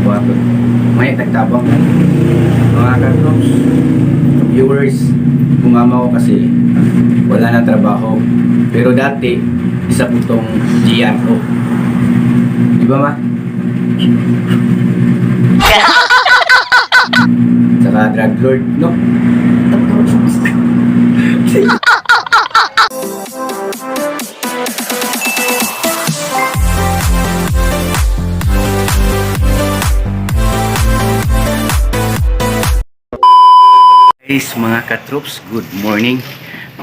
buhaton. May tagtabang mga katrops, viewers, bungama ko kasi wala na trabaho. Pero dati, isa po itong GRO. Di ba ma? Saka drug lord, no? Guys, mga katroops, good morning.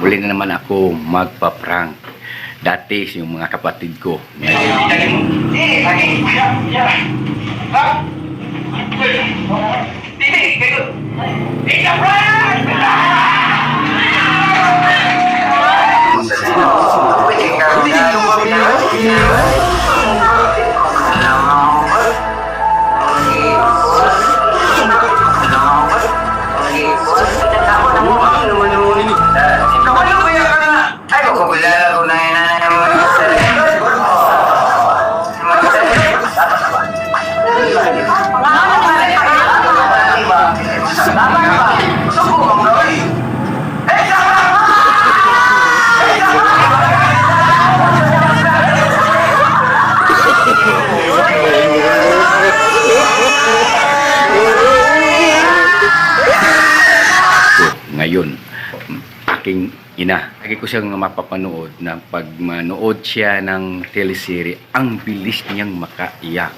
Muli na naman ako magpa-prank. Dati yung mga kapatid ko. Ngayon, aking ina, lagi ko siyang mapapanood na pag manood siya ng teleserye, ang bilis niyang makaiyak.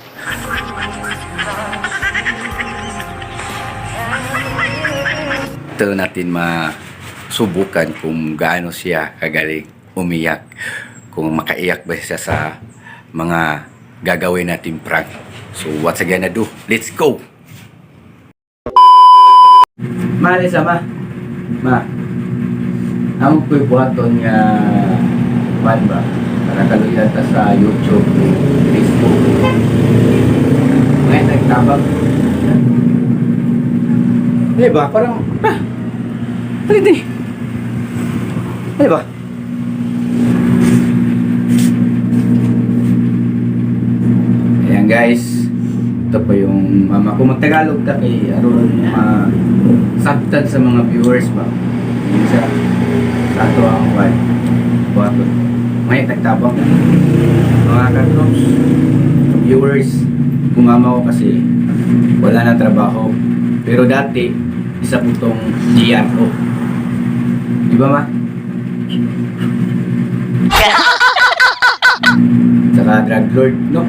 Ito natin masubukan kung gaano siya kagaling umiyak. Kung makaiyak ba siya sa mga gagawin natin prank. So what's again na do? Let's go! Mahal sama. Ma, amo ko'y buhaton nga man ba? Para kaluyan ta sa YouTube, Facebook. Ngayon nagtabang. Di ba? Parang, halin din. Di ba? Ayan guys. Ito po yung mama ko. Magtagalog ta kay aron saktan sa mga viewers ba. Sa ato ang buhaton. May tagtabang mga katrops, viewers, bungama ko kasi wala na trabaho. Pero dati, isa po itong GRO. Di ba ma? Saka drug lord, no?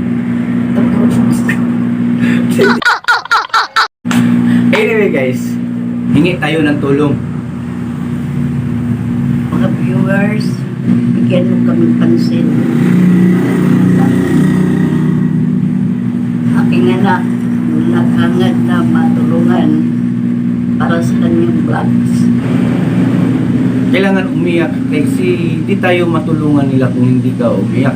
Anyway guys, hingi tayo ng tulong. Mga viewers, bigyan mo kami pansin. Aking anak, naghangad na matulungan para sa kanyang vlogs. Kailangan umiyak kasi di tayo matulungan nila kung hindi ka umiyak.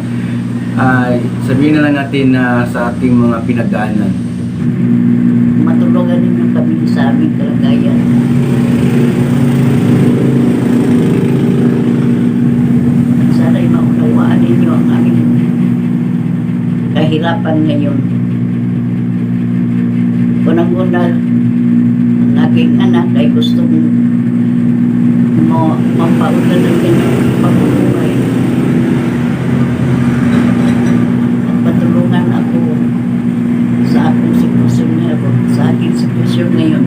Sabihin na lang natin na sa ating mga pinagdaanan. Matulungan ninyo kami sa aming kalagayan. At sana'y maunawaan ninyo ang aming kahirapan ngayon. Unang-una, ang aking anak ay gustong mapaulan ng kanyang pamumuhay. At patulungan ako sa akong sitwasyon ngayon, sa aking sitwasyon ngayon.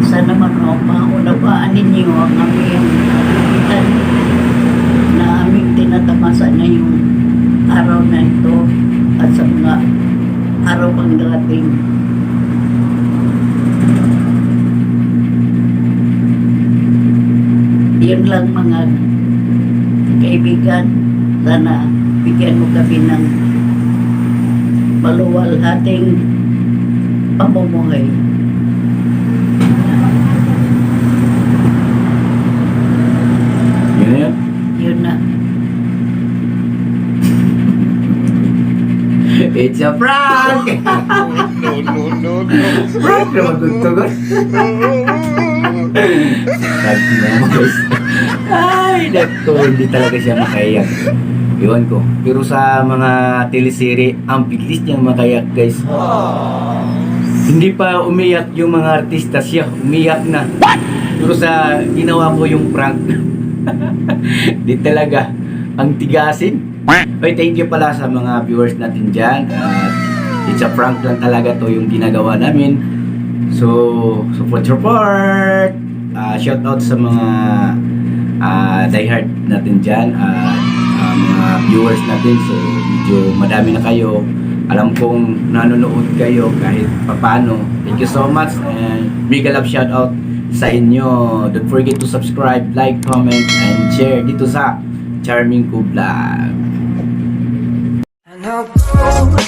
Sana maunawaan ninyo ang aming kapitan na aming tinatamasa na yung araw na ito at sa mga araw pang darating. Yun lang mga kaibigan, sana bigyan mo kami ng maluwalhating pamumuhay. Yun na yan. Yun na. It's a prank! No. Prank na magtutugon. Sabi na mo guys. Ay, naku, hindi talaga siya makaiyak. Iwan ko. Pero sa mga teleserye, ang bilis niyang makayak, guys. Hindi pa umiyak yung mga artista, siya umiyak na. Pero sa ginawa ko yung prank, di talaga ang tigasin. Okay, thank you pala sa mga viewers natin dyan. It's a prank lang talaga to yung ginagawa namin. So, support. Shout out sa mga diehard natin dyan. Mga viewers natin. So, medyo madami na kayo. Alam kong nanonood kayo kahit papano. Thank you so much. And mega love shout out sa inyo. Don't forget to subscribe, like, comment, and share dito sa Charming Ko Vlog. And I'll go